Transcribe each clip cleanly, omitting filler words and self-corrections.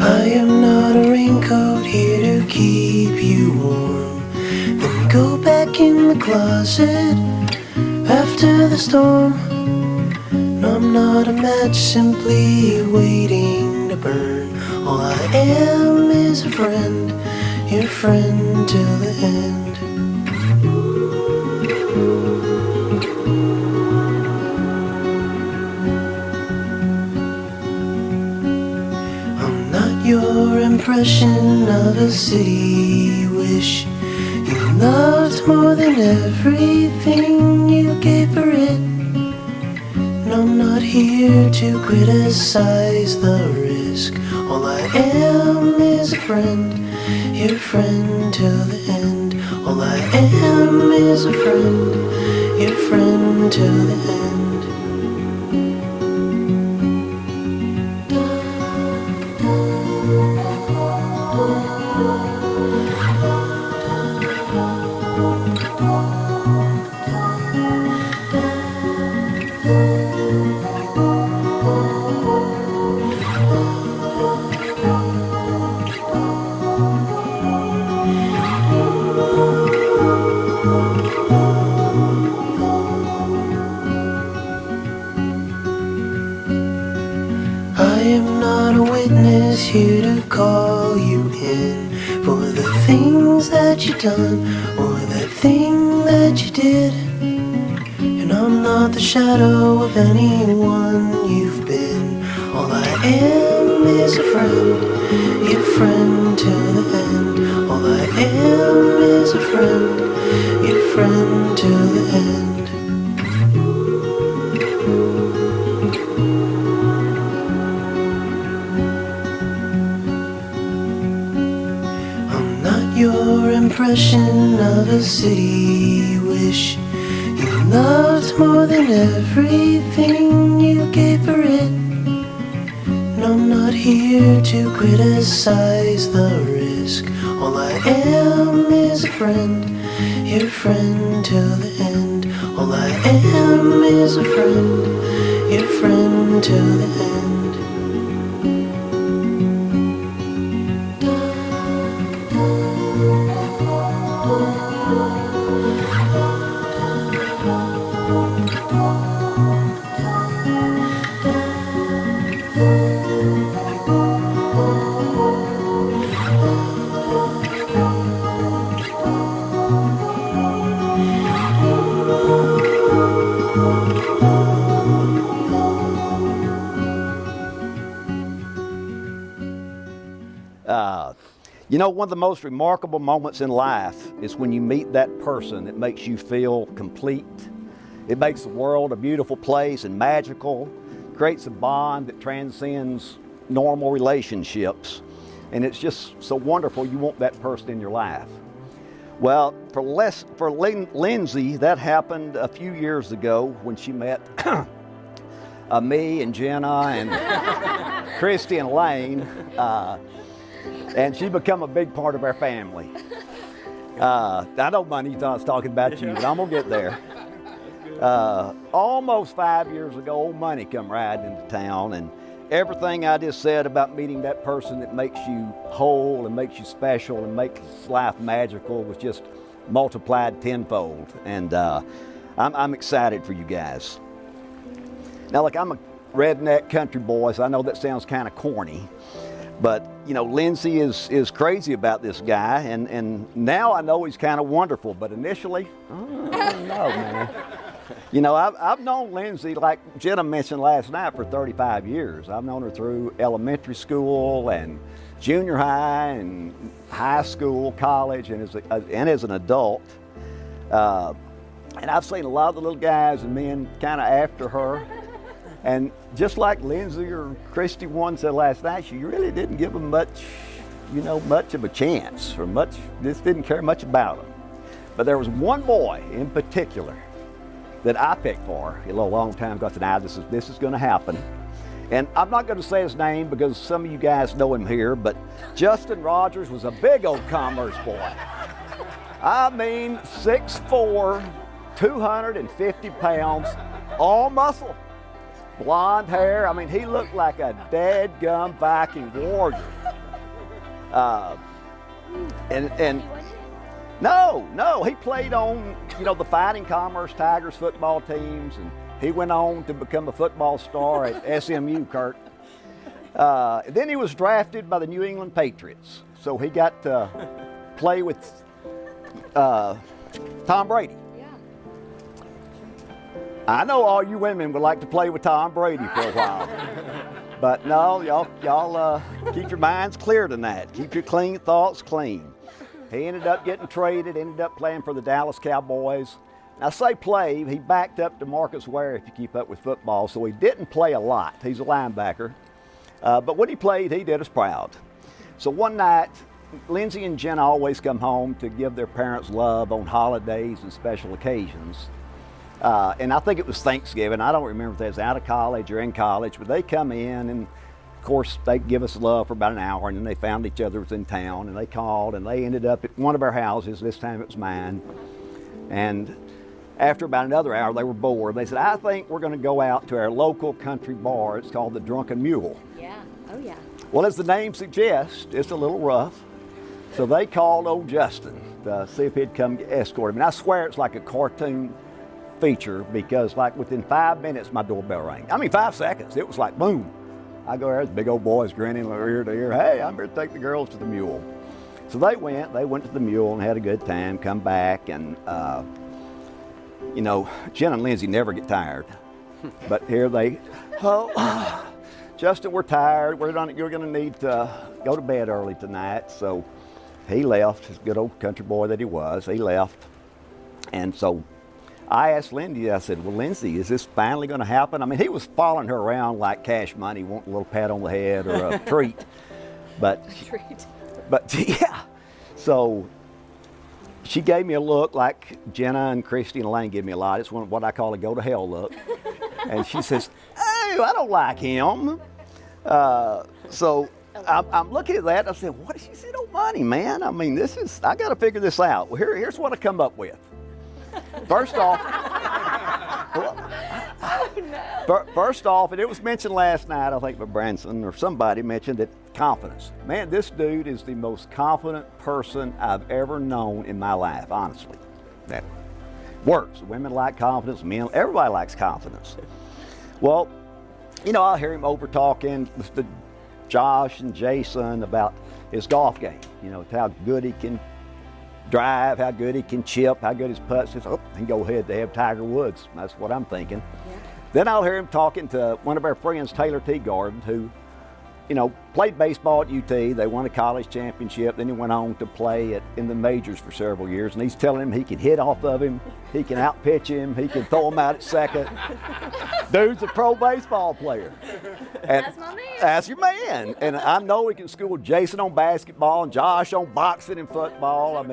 I am not a raincoat here to keep you warm, then go back in the closet after the storm. No, I'm not a match simply waiting to burn. All I am is a friend, your friend till the end. I'm not your impression of a city wish you loved more than everything you gave for it. No, I'm not here to criticize the risk. All I am is a friend, your friend till the end. All I am is a friend, your friend till the end. I am not a witness here to call you in for the things that you done or that thing that you did. And I'm not the shadow of anyone you've been. All I am is a friend, your friend till the end. All I am is a friend, your friend till the end. Your impression of a city wish you loved more than everything you gave for it. No, I'm not here to criticize the risk. All I am is a friend, your friend till the end. All I am is a friend, your friend till the end. You know, one of the most remarkable moments in life is when you meet that person that makes you feel complete. It makes the world a beautiful place and magical, creates a bond that transcends normal relationships. And it's just so wonderful you want that person in your life. Well, for Lindsay, that happened a few years ago when she met me and Jenna and Christy and Lane. And she become a big part of our family. I know Money thought I was talking about you, but I'm gonna get there. Almost 5 years ago, old Money come riding into town, and everything I just said about meeting that person that makes you whole and makes you special and makes life magical was just multiplied tenfold. And I'm excited for you guys. Now, look, I'm a redneck country boy, so I know that sounds kind of corny. But, you know, Lindsay is crazy about this guy, and now I know he's kind of wonderful, but initially, I don't know, man. You know, I've known Lindsay, like Jenna mentioned last night, for 35 years. I've known her through elementary school and junior high and high school, college, and as an adult. And I've seen a lot of the little guys and men kind of after her. And just like Lindsay or Christy one said last night, she really didn't give them much of a chance, or just didn't care much about them. But there was one boy in particular that I picked for a long time ago. I said, this is going to happen. And I'm not going to say his name because some of you guys know him here, but Justin Rogers was a big old Commerce boy. I mean, 6'4", 250 pounds, all muscle. Blonde hair. I mean, he looked like a dadgum Viking warrior. And no, he played on, the Fighting Commerce Tigers football teams, and he went on to become a football star at SMU, Kurt. Then he was drafted by the New England Patriots, so he got to play with Tom Brady. Yeah. I know all you women would like to play with Tom Brady for a while, but no, y'all keep your minds clear tonight. Keep your clean thoughts clean. He ended up getting traded, ended up playing for the Dallas Cowboys. I say play, he backed up DeMarcus Ware if you keep up with football, so he didn't play a lot. He's a linebacker. But when he played, he did us proud. So one night, Lindsay and Jenna always come home to give their parents love on holidays and special occasions. And I think it was Thanksgiving. I don't remember if they was out of college or in college, but they come in and of course they give us love for about an hour, and then they found each other was in town, and they called, and they ended up at one of our houses. This time it was mine. And after about another hour, they were bored. They said, I think we're going to go out to our local country bar. It's called the Drunken Mule. Yeah. Oh, yeah. Well, as the name suggests, it's a little rough. So they called old Justin to see if he'd come escort him. And I swear it's like a cartoon feature, because like within 5 minutes, my doorbell rang. 5 seconds. It was like, boom. I go there, this big old boy's grinning ear to ear. Hey, I'm here to take the girls to the Mule. So they went to the Mule and had a good time, come back, and Jen and Lindsay never get tired. But here they, Justin, we're tired. You're going to need to go to bed early tonight. So he left, his good old country boy that he was. He left. And so I asked Lindsay, I said, well, Lindsay, is this finally going to happen? He was following her around like Cash Money, wanting a little pat on the head or a treat. But yeah. So she gave me a look like Jenna and Christy and Elaine give me a lot. It's what I call a go to hell look. And she says, oh, I don't like him. So I'm looking at that. I said, what? She said, oh, money, man. I got to figure this out. Well, here's what I come up with. First off, and it was mentioned last night, I think by Branson or somebody mentioned that confidence. Man, this dude is the most confident person I've ever known in my life, honestly. That works. Women like confidence, men, everybody likes confidence. Well, I'll hear him over talking with Josh and Jason about his golf game, how good he can drive, how good he can chip, how good his putts is. Oh, he can go ahead to have Tiger Woods. That's what I'm thinking. Yeah. Then I'll hear him talking to one of our friends, Taylor Teagarden, who, played baseball at UT. They won a college championship. Then he went on to play in the majors for several years. And he's telling him he can hit off of him, he can outpitch him, he can throw him out at second. Dude's a pro baseball player. And that's my man. That's your man. And I know he can school Jason on basketball and Josh on boxing and football.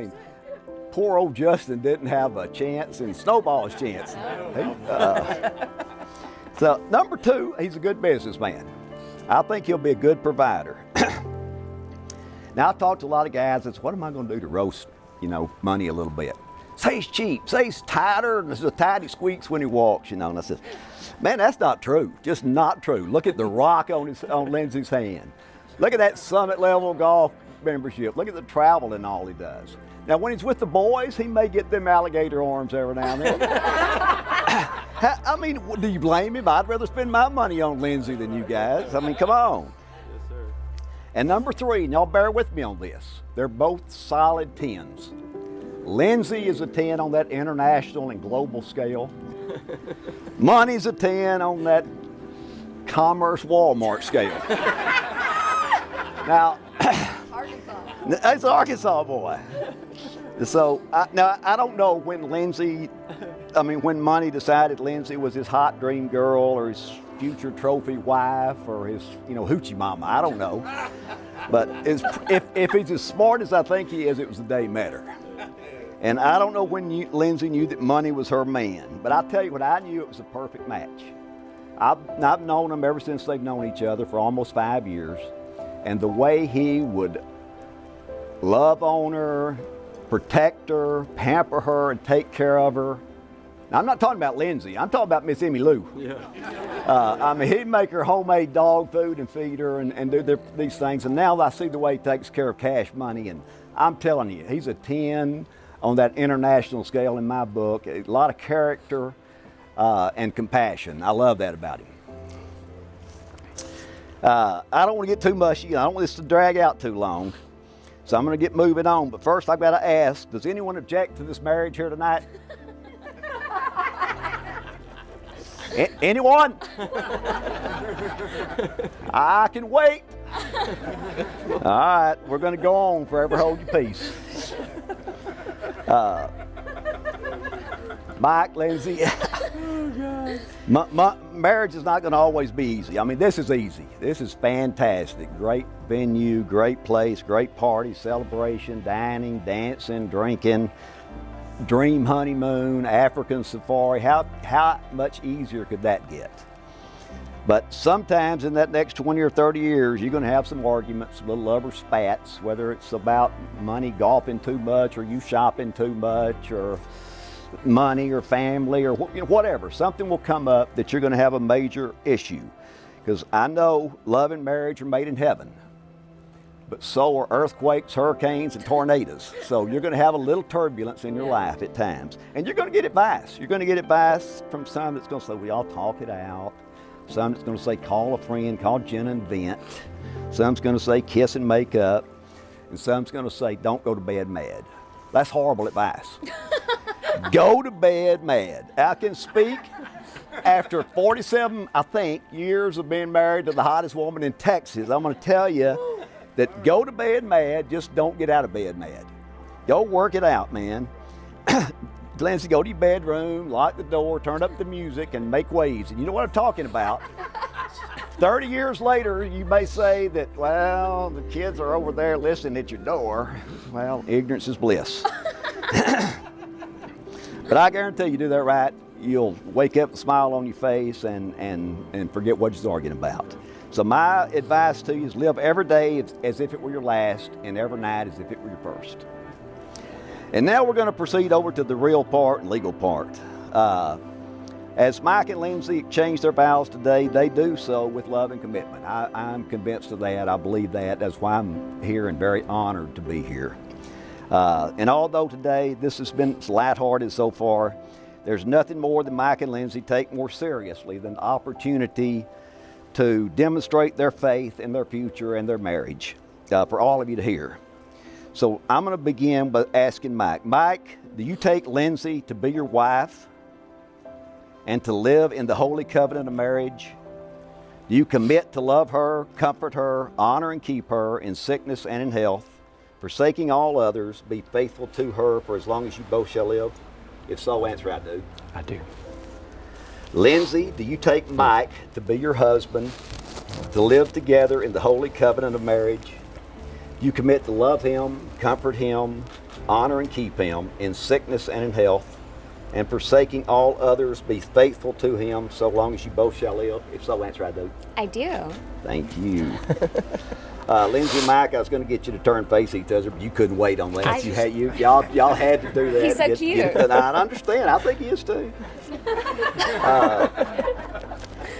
Poor old Justin didn't have a chance in Snowball's chance. So number 2, he's a good businessman. I think he'll be a good provider. Now, I've talked to a lot of guys that say, what am I going to do to roast, money a little bit? Say he's cheap. Say he's tighter. There's a tight he squeaks when he walks, And I said, man, that's not true. Just not true. Look at the rock on Lindsay's hand. Look at that summit level golf membership. Look at the travel and all he does. Now, when he's with the boys, he may get them alligator arms every now and then. Do you blame him? I'd rather spend my money on Lindsay than you guys. Come on. Yes, sir. And number 3, and y'all bear with me on this, they're both solid 10s. Lindsay is a 10 on that international and global scale. Money's a 10 on that commerce Walmart scale. Now, Arkansas. That's an Arkansas boy. So, I don't know when when Money decided Lindsay was his hot dream girl or his future trophy wife or his, hoochie mama. I don't know. But if he's as smart as I think he is, it was the day he met her. And I don't know when Lindsay knew that Money was her man. But I'll tell you what, I knew it was a perfect match. I've known them ever since they've known each other for almost 5 years. And the way he would love on her, protect her, pamper her, and take care of her, Now, I'm not talking about Lindsay. I'm talking about Miss Emmy Lou. I mean, he'd make her homemade dog food and feed her and do these things. And now I see the way he takes care of cash money. And I'm telling you, he's a 10 on that international scale in my book. A lot of character and compassion. I love that about him. I don't want to get too mushy. I don't want this to drag out too long. So I'm going to get moving on. But first, I've got to ask, does anyone object to this marriage here tonight? Anyone? I can wait. All right, we're going to go on. Forever hold your peace. Mike, Lindsay. Marriage is not going to always be easy. I mean, this is easy. This is fantastic. Great venue, great place, great party, celebration, dining, dancing, drinking. Dream honeymoon, African safari. How much easier could that get? But sometimes in that next 20 or 30 years, you're going to have some arguments, little lover spats, whether it's about money, golfing too much, or you shopping too much, or money or family, or whatever. Something will come up that you're going to have a major issue. Because I know love and marriage are made in heaven. But so are earthquakes, hurricanes, and tornadoes. So you're going to have a little turbulence in your life at times. And you're going to get advice. You're going to get advice from some that's going to say, we all talk it out. Some that's going to say, call a friend, call Jen and vent. Some's going to say, kiss and make up. And some's going to say, don't go to bed mad. That's horrible advice. Go to bed mad. I can speak after 47, I think, years of being married to the hottest woman in Texas. I'm going to tell you that go to bed mad, just don't get out of bed mad. Go work it out, man. Lindsay, go to your bedroom, lock the door, turn up the music, and make waves. And you know what I'm talking about. 30 years later, you may say that, well, the kids are over there listening at your door. Well, ignorance is bliss. But I guarantee you do that right, you'll wake up with a smile on your face and forget what you're arguing about. So my advice to you is live every day as if it were your last, and every night as if it were your first. And now we're going to proceed over to the real part and legal part. As Mike and Lindsay exchange their vows today, they do so with love and commitment. I'm convinced of that. I believe that. That's why I'm here and very honored to be here. And although today this has been lighthearted so far, there's nothing more than Mike and Lindsay take more seriously than the opportunity to demonstrate their faith in their future and their marriage for all of you to hear. So I'm going to begin by asking Mike. Mike, do you take Lindsay to be your wife and to live in the holy covenant of marriage? Do you commit to love her, comfort her, honor and keep her in sickness and in health, forsaking all others, be faithful to her for as long as you both shall live? If so, answer, I do. I do. Lindsay, do you take Mike to be your husband, to live together in the holy covenant of marriage? Do you commit to love him, comfort him, honor and keep him in sickness and in health, and forsaking all others, be faithful to him so long as you both shall live? If so, answer, I do. I do. Thank you. Lindsay and Mike, I was going to get you to turn face each other, but you couldn't wait on that. Y'all had to do that. He's so cute. I understand. I think he is too.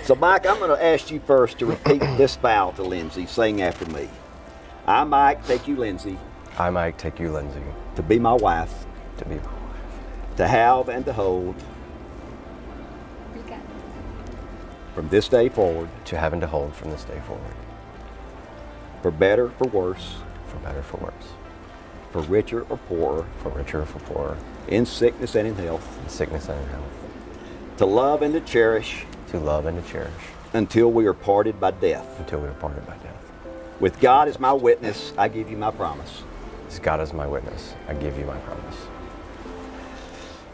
So, Mike, I'm going to ask you first to repeat this vow to Lindsay, saying after me. I, Mike, take you, Lindsay, I, Mike, take you, Lindsay, to be my wife, to be my wife, to have and to hold Okay. from this day forward, to have and to hold from this day forward, for better, for worse, for better, for worse, for richer or poorer, for richer, for poorer, in sickness and in health, in sickness and in health, to love and to cherish to love and to cherish until we are parted by death. until we are parted by death. With God as my witness, I give you my promise. As God is my witness, I give you my promise.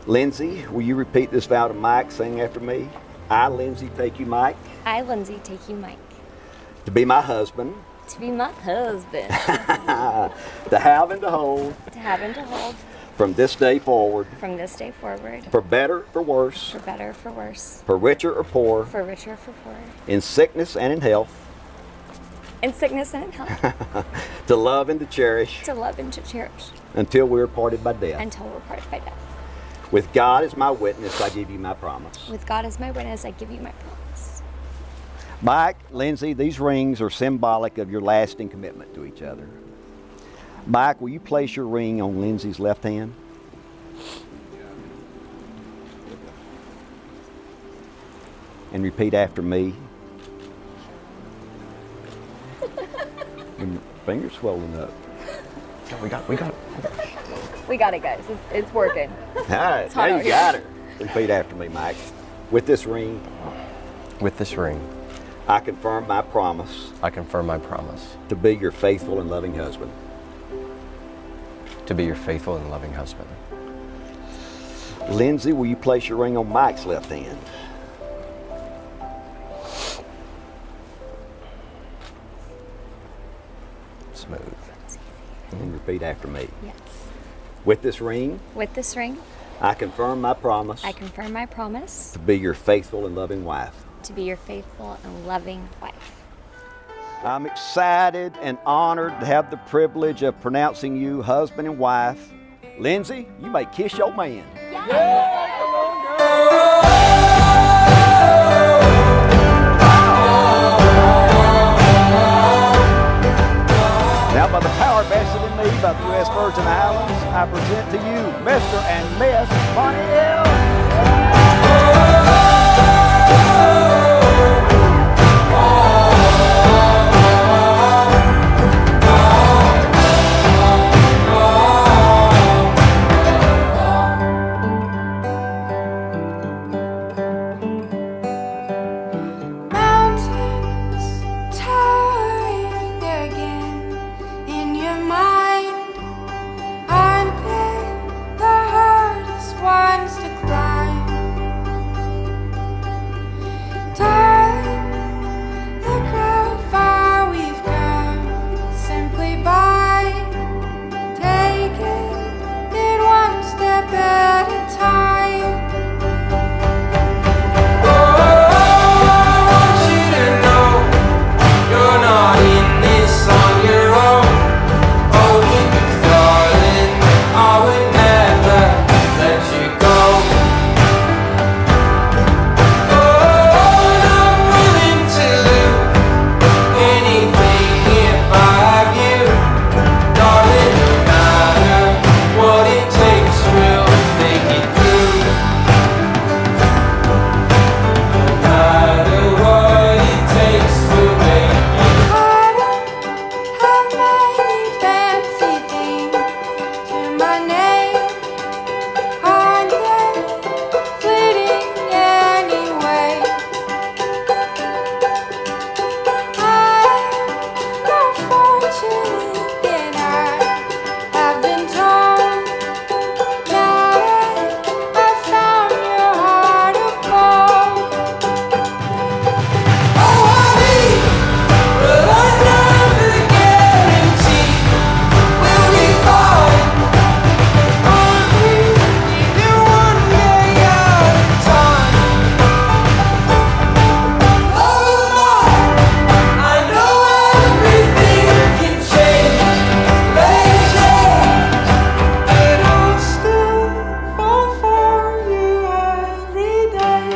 Lindsay, will you repeat this vow to Mike, saying after me? I, Lindsay, take you, Mike, I, Lindsay, take you, Mike, to be my husband, to be my husband, to have and to hold to have and to hold from this day forward, from this day forward, for better, for worse, for better, for worse, for richer or poorer, for richer, for poorer, in sickness and in health, in sickness and in health, to love and to cherish to love and to cherish until we are parted by death. until we're parted by death. With God as my witness, I give you my promise. With God as my witness, I give you my promise. Mike, Lindsay, these rings are symbolic of your lasting commitment to each other. Mike, will you place your ring on Lindsay's left hand? And repeat after me. And your finger's swollen up. We got. We got it, guys. It's working. All right, hot now out you here. got her. Repeat after me, Mike. With this ring, With this ring, I confirm my promise I confirm my promise to be your faithful and loving husband. to be your faithful and loving husband. Lindsay, will you place your ring on Mike's left hand? Smooth. And repeat after me. Yes. With this ring, With this ring, I confirm my promise I confirm my promise to be your faithful and loving wife. to be your faithful and loving wife. I'm excited and honored to have the privilege of pronouncing you husband and wife. Lindsay, you may kiss your man. Now, by the power vested in me by the U.S. Virgin Islands, I present to you Mr. and Miss Bonnie Hill. Mountains towering again in your mind. Aren't they the hardest ones to climb? Darling, look how far we've come simply by taking it one step at a time. I don't have many fancy things to my name. Aren't they fleeting anyway? I'm more fortunate than I have been told. Now that I've found your heart of gold. Oh, honey. Will I never guarantee we'll be fine? Aren't we even one day at a time? Oh my, I know everything can change, may change, but I'll still fall for you every day.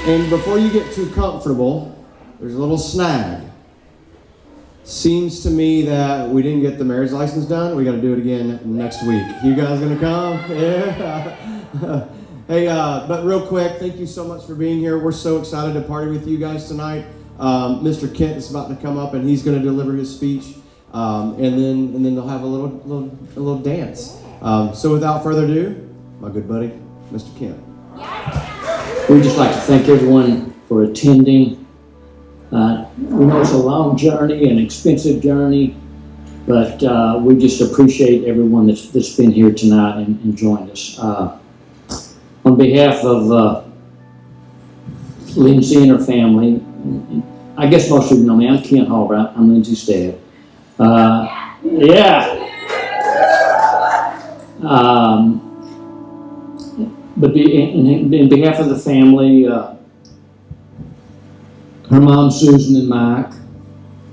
And before you get too comfortable, there's a little snag. Seems to me that we didn't get the marriage license done. We got to do it again next week. You guys gonna come? Yeah. Hey, but real quick, thank you so much for being here. We're so excited to party with you guys tonight. Mr. Kent is about to come up and he's gonna deliver his speech, and then they'll have a little dance. So without further ado, my good buddy, Mr. Kent. We'd just like to thank everyone for attending. We know it's a long journey, an expensive journey, but we just appreciate everyone that's been here tonight and joined us. on behalf of Lindsay and her family, I guess most of you know me. I'm Ken Halbright. I'm Lindsay's dad. But in behalf of the family, her mom Susan and Mike,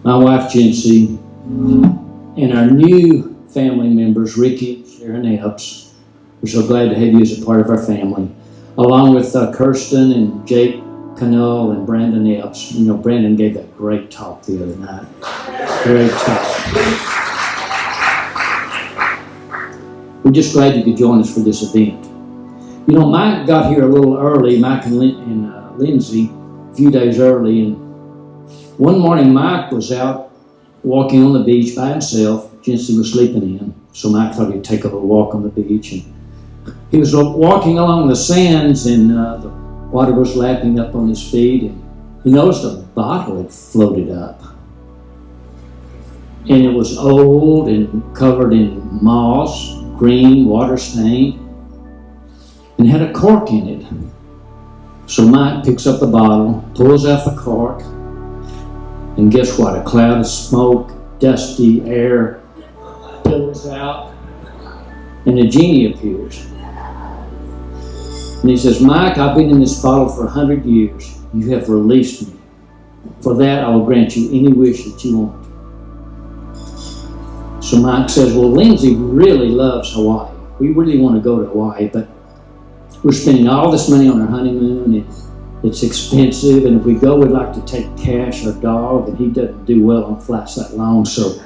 my wife Jency, and our new family members Ricky, Sharon Epps. We're so glad to have you as a part of our family, along with Kirsten and Jake Cannell and Brandon Epps. You know, Brandon gave that great talk the other night. Great talk. We're just glad you could join us for this event. You know, Mike got here a little early, Mike and Lindsay, a few days early, and one morning Mike was out walking on the beach by himself. Jency was sleeping in, so Mike thought he'd take a little walk on the beach. And he was walking along the sands, and the water was lapping up on his feet, and he noticed a bottle had floated up. And it was old and covered in moss, green, water stained, and had a cork in it. So Mike picks up the bottle, pulls out the cork, and guess what? A cloud of smoke, dusty air billows out, and a genie appears. And he says, Mike, I've been in this bottle for 100 years. You have released me. For that, I will grant you any wish that you want. So Mike says, well, Lindsay really loves Hawaii. We really want to go to Hawaii, but we're spending all this money on our honeymoon, and it's expensive, and if we go, we'd like to take Cash, our dog, and he doesn't do well on flights that long. So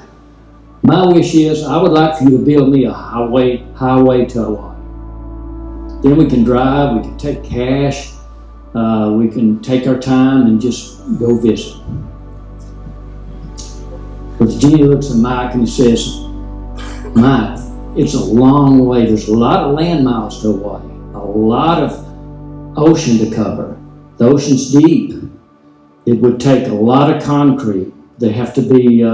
my wish is I would like for you to build me a highway to Hawaii. Then we can drive, we can take Cash, we can take our time and just go visit. But the genie looks at Mike and he says, Mike, it's a long way. There's a lot of land miles to Hawaii, a lot of ocean to cover. The ocean's deep. It would take a lot of concrete. There have to be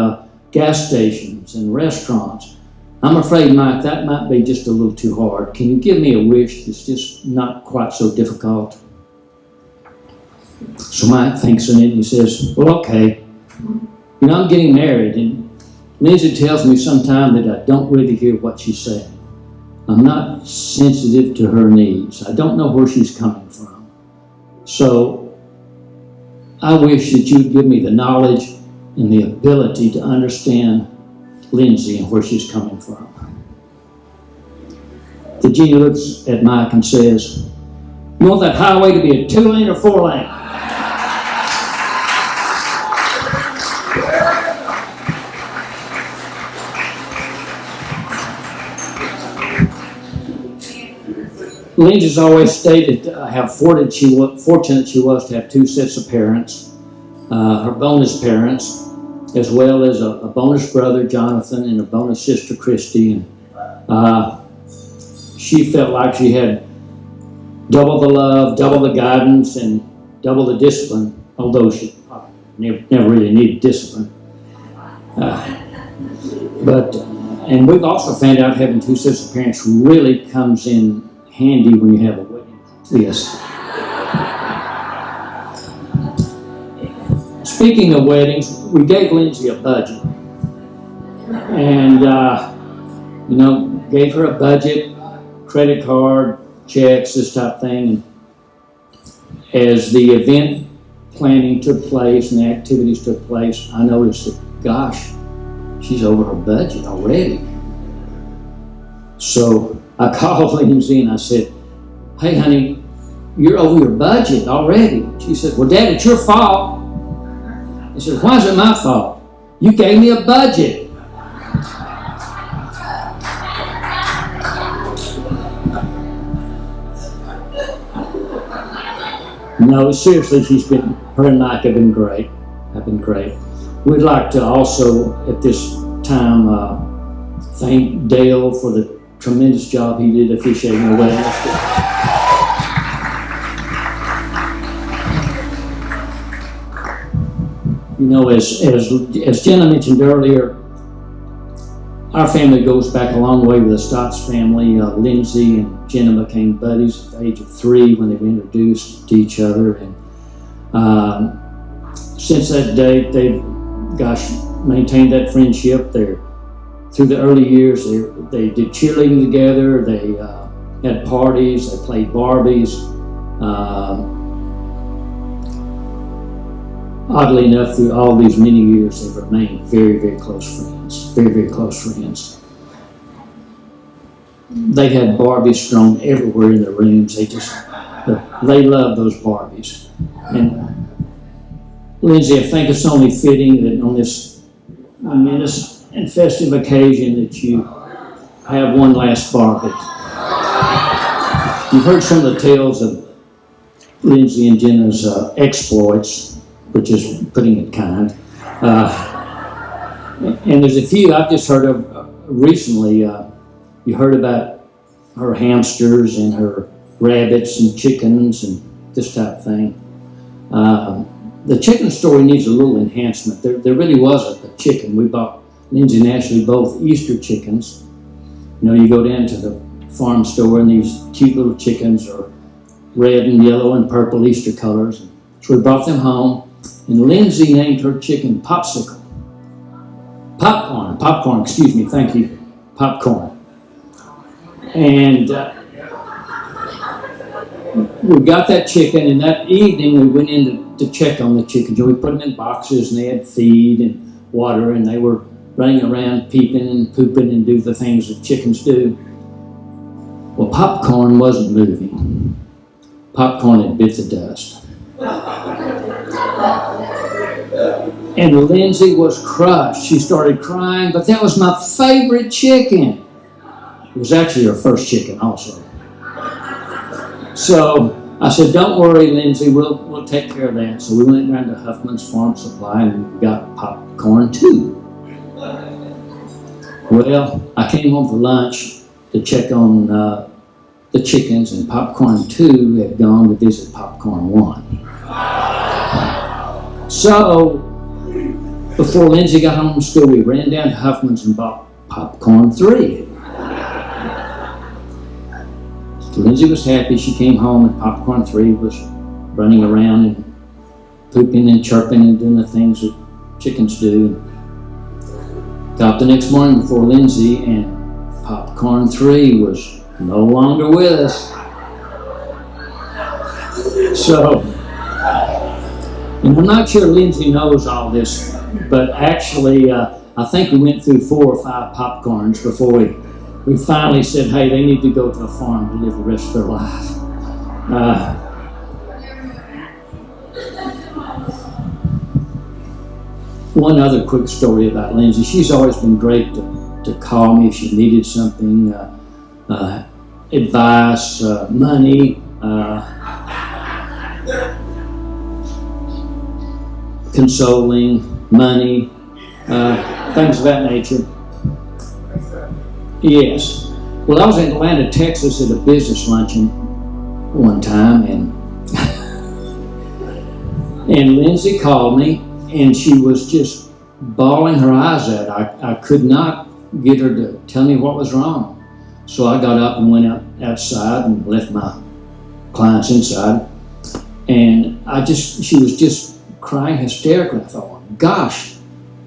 gas stations and restaurants. I'm afraid, Mike, that might be just a little too hard. Can you give me a wish that's just not quite so difficult? So Mike thinks on it and he says, well, okay. You know, I'm getting married, and Lindsay tells me sometimes that I don't really hear what she's saying. I'm not sensitive to her needs. I don't know where she's coming from. So I wish that you'd give me the knowledge and the ability to understand Lindsay and where she's coming from. The genie looks at Mike and says, you want that highway to be a 2-lane or 4-lane? Lindsay's always stated how fortunate she was to have 2 sets of parents, her bonus parents, as well as a bonus brother, Jonathan, and a bonus sister, Christy. And she felt like she had double the love, double the guidance, and double the discipline, although she never really needed discipline. And we've also found out having 2 sets of parents really comes in handy when you have a wedding. Yes. Speaking of weddings, we gave Lindsay a budget. And, gave her a budget, credit card, checks, this type of thing. And as the event planning took place and the activities took place, I noticed that, gosh, she's over her budget already. So I called Lindsay and I said, hey, honey, you're over your budget already. She said, well, Dad, it's your fault. I said, why is it my fault? You gave me a budget. No, seriously, her and Mike have been great. We'd like to also, at this time, thank Dale for the tremendous job he did officiating the wedding. You know, as Jenna mentioned earlier, our family goes back a long way with the Stotts family. Lindsay and Jenna became buddies at the age of 3 when they were introduced to each other. And since that date, they've, maintained that friendship. Through the early years, they did cheerleading together. They had parties. They played Barbies. Oddly enough, through all these many years, they've remained very, very close friends. Very, very close friends. They had Barbies strewn everywhere in their rooms. They love those Barbies. And Lindsay, I think it's only fitting that on this momentous and festive occasion that you have one last Barbie. You've heard some of the tales of Lindsay and Jenna's exploits, which is putting it kind. And there's a few I've just heard of recently. You heard about her hamsters and her rabbits and chickens and this type of thing. The chicken story needs a little enhancement. There really was a chicken. We bought Lindsay and Ashley both Easter chickens. You know, you go down to the farm store and these cute little chickens are red and yellow and purple Easter colors. So we brought them home, and Lindsay named her chicken Popcorn, excuse me, thank you, Popcorn. And we got that chicken, and that evening we went in to check on the chickens. We put them in boxes, and they had feed and water, and they were running around peeping and pooping and do the things that chickens do. Well, Popcorn wasn't moving. Popcorn had bit the dust. And Lindsay was crushed. She started crying, but that was my favorite chicken. It was actually her first chicken also. So I said, don't worry, Lindsay, we'll take care of that. So we went around to Huffman's Farm Supply and we got Popcorn 2. Well, I came home for lunch to check on the chickens, and Popcorn 2 had gone to visit Popcorn 1. So before Lindsay got home from school, we ran down to Huffman's and bought Popcorn 3. Lindsay was happy. She came home and Popcorn 3 was running around and pooping and chirping and doing the things that chickens do. Got up the next morning before Lindsay, and Popcorn 3 was no longer with us. So, and I'm not sure Lindsay knows all this, but actually I think we went through 4 or 5 popcorns before we finally said, hey, they need to go to a farm to live the rest of their life. One other quick story about Lindsay. She's always been great to call me if she needed something, advice, money, consoling, money, things of that nature. Yes. Well, I was in Atlanta, Texas at a business luncheon one time, and Lindsay called me, and she was just bawling her eyes out. I could not get her to tell me what was wrong. So I got up and went outside and left my clients inside. And she was just crying hysterically. I thought, gosh,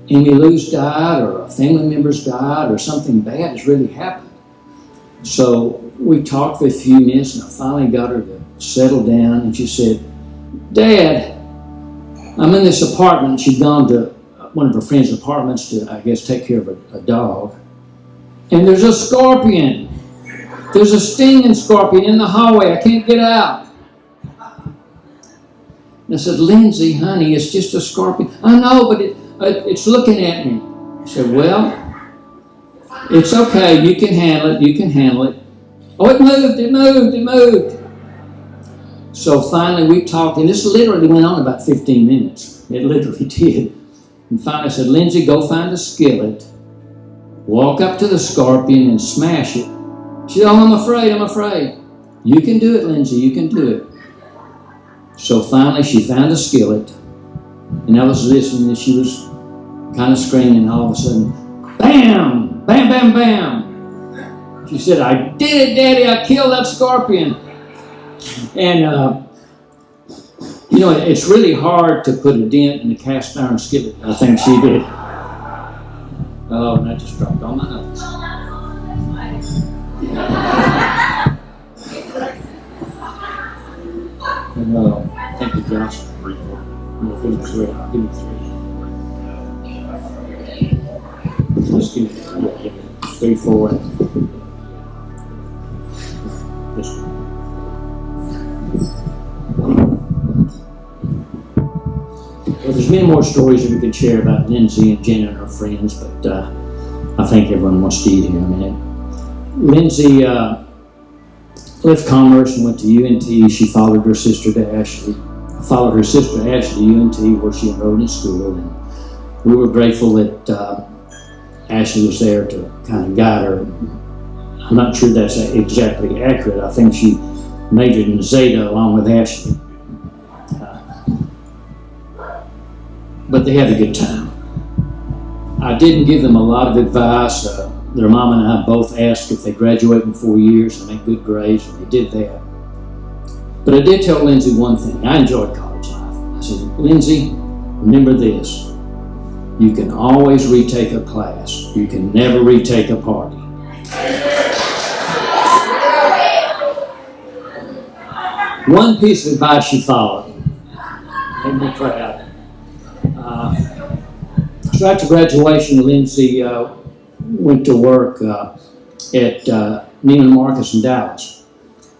Emmy Lou's died, or a family member's died, or something bad has really happened. So we talked for a few minutes, and I finally got her to settle down, and she said, Dad, I'm in this apartment. She'd gone to one of her friend's apartments to, I guess, take care of a dog. And there's a scorpion. There's a stinging scorpion in the hallway. I can't get out. And I said, Lindsay, honey, it's just a scorpion. I know, but it's looking at me. I said, well, it's okay. You can handle it. You can handle it. Oh, it moved. So finally we talked, and this literally went on about 15 minutes. It literally did. And finally I said, Lindsay, go find a skillet, walk up to the scorpion and smash it. She said, oh, I'm afraid. You can do it, Lindsay, you can do it. So finally she found a skillet, and I was listening, and she was kind of screaming, and all of a sudden, bam, Bam, bam, bam. She said, I did it, Daddy. I killed that scorpion. And, you know, it's really hard to put a dent in a cast iron skillet. I think she did. Oh, and I just dropped all my notes. Thank you, Josh. Give me three. Let's give me 3, 4. This one. Well, there's many more stories that we could share about Lindsay and Jenna and her friends, but I think everyone wants to eat here in a minute. Lindsay left Commerce and went to UNT. She followed her sister to Ashley UNT, where she enrolled in school, and we were grateful that Ashley was there to kind of guide her. I'm not sure that's exactly accurate. I think she majored in Zeta along with Ashley. But they had a good time. I didn't give them a lot of advice. Their mom and I both asked if they graduate in 4 years and make good grades, and they did that. But I did tell Lindsay one thing. I enjoyed college life. I said, Lindsay, remember this. You can always retake a class. You can never retake a party. One piece of advice she followed. Made me proud. So after graduation, Lindsay went to work at Neiman Marcus in Dallas.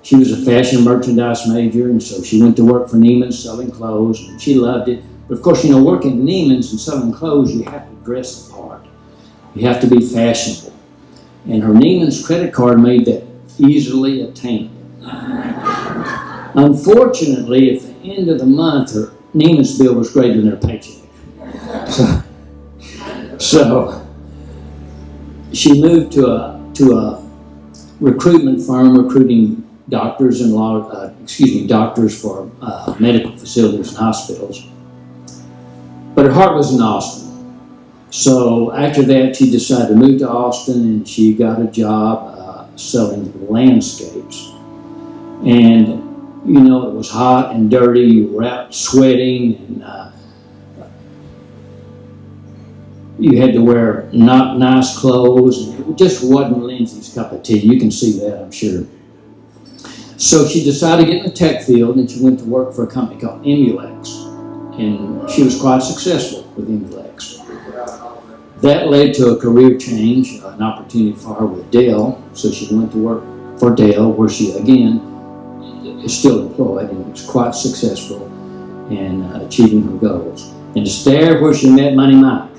She was a fashion merchandise major, and so she went to work for Neiman's selling clothes, and she loved it. But of course, you know, working at Neiman's and selling clothes, you have to dress the part. You have to be fashionable. And her Neiman's credit card made that easily attainable. Unfortunately, at the end of the month, her Neiman's bill was greater than her paycheck. So she moved to a recruitment firm recruiting doctors and doctors for medical facilities and hospitals. But her heart was in Austin. So after that, she decided to move to Austin, and she got a job selling landscapes. And you know, it was hot and dirty. You were out sweating, and you had to wear not nice clothes. It just wasn't Lindsay's cup of tea. You can see that, I'm sure. So she decided to get in the tech field, and she went to work for a company called Emulex. And she was quite successful with Emulex. That led to a career change, an opportunity for her with Dell. So she went to work for Dell, where she, again, is still employed and was quite successful in achieving her goals. And it's there where she met Money Mike.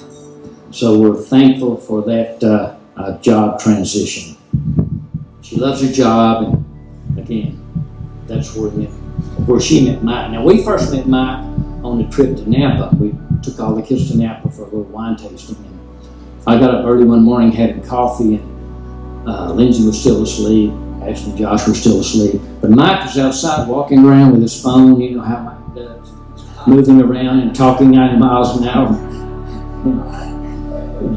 So we're thankful for that job transition. She loves her job, and again, that's where she met Mike. Now, we first met Mike on a trip to Napa. We took all the kids to Napa for a little wine tasting. And I got up early one morning having coffee, and Lindsay was still asleep. Actually, Josh was still asleep. But Mike was outside walking around with his phone. You know how Mike does. Moving around and talking 90 miles an hour.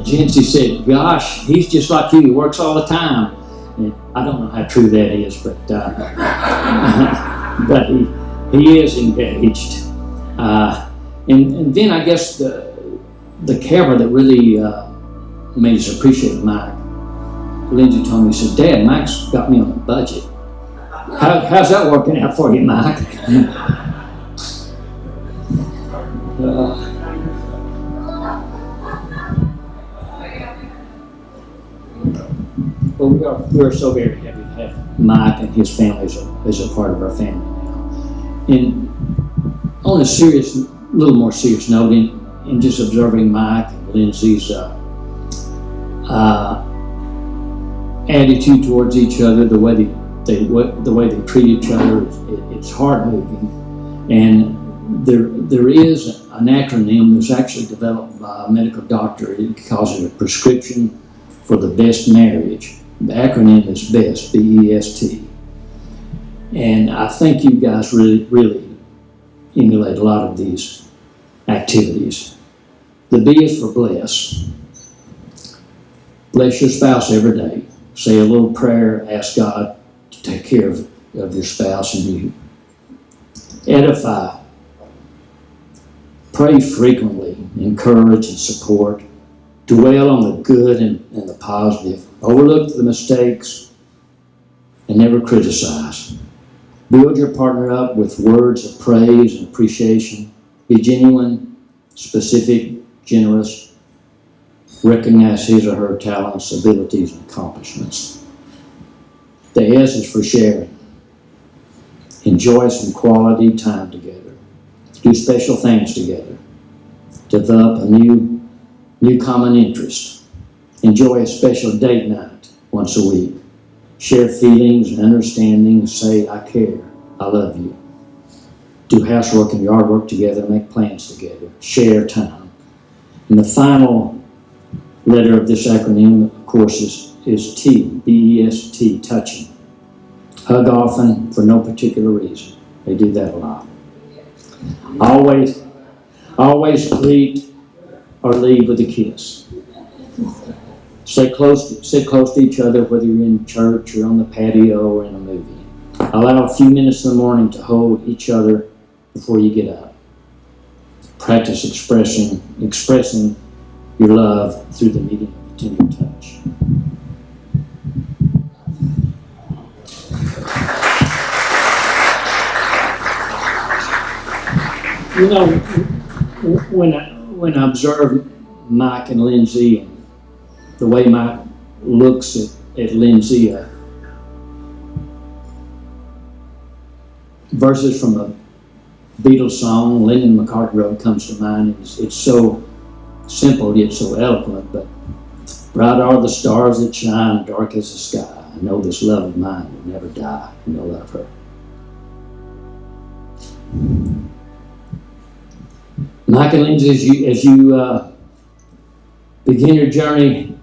Jency said, gosh, he's just like you. He works all the time. And I don't know how true that is, but but he is engaged. And then I guess the camera that really made us appreciate Mike, Lindsay told me, she said, Dad, Mike's got me on a budget. How's that working out for you, Mike? Well, we are so very happy to have Mike and his family as a part of our family now. And on a little more serious note, in just observing Mike and Lindsay's attitude towards each other, the way they treat each other, it's heart moving. And there is an acronym that's actually developed by a medical doctor. It calls it a prescription for the best marriage. The acronym is BEST, B-E-S-T. And I think you guys really emulate a lot of these activities. The B is for bless. Bless your spouse every day. Say a little prayer, ask God to take care of your spouse and you. Edify. Pray frequently, encourage and support. Dwell on the good and the positive. Overlook the mistakes and never criticize. Build your partner up with words of praise and appreciation. Be genuine, specific, generous. Recognize his or her talents, abilities, and accomplishments. The S is for sharing. Enjoy some quality time together. Do special things together. Develop a new common interest. Enjoy a special date night once a week. Share feelings and understanding. Say, I care. I love you. Do housework and yard work together. Make plans together. Share time. And the final letter of this acronym, of course, is T. B-E-S-T, touching. Hug often for no particular reason. They do that a lot. Always greet or leave with a kiss. Sit close to each other, whether you're in church or on the patio or in a movie. Allow a few minutes in the morning to hold each other before you get up. Practice expressing your love through the medium of tender touch. You know, when I observe Mike and Lindsay and the way Mike looks at Lindsay, verses from a Beatles song, Lennon McCartney wrote, comes to mind. It's so simple yet so eloquent, but bright are the stars that shine, dark as the sky. I know this love of mine will never die, and I'll love her. Mike and Lindsay, as you begin your journey,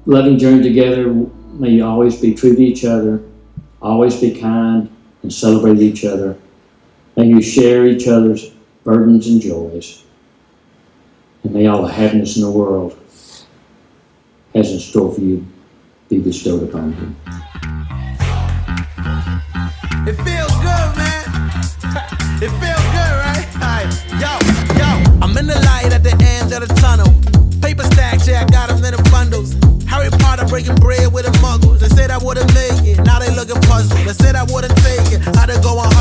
loving journey together, may you always be true to each other, always be kind, and celebrate each other. May you share each other's burdens and joys. And may all the happiness in the world has in store for you be bestowed upon you. It feels good, man. It feels good, right? Yo, I'm in the light at the end of the tunnel. Paper stacks, yeah, I got them in the bundles. Harry Potter breaking bread with the muggles. They said I wouldn't make it, now they looking puzzled. They said I wouldn't take it, I'd go on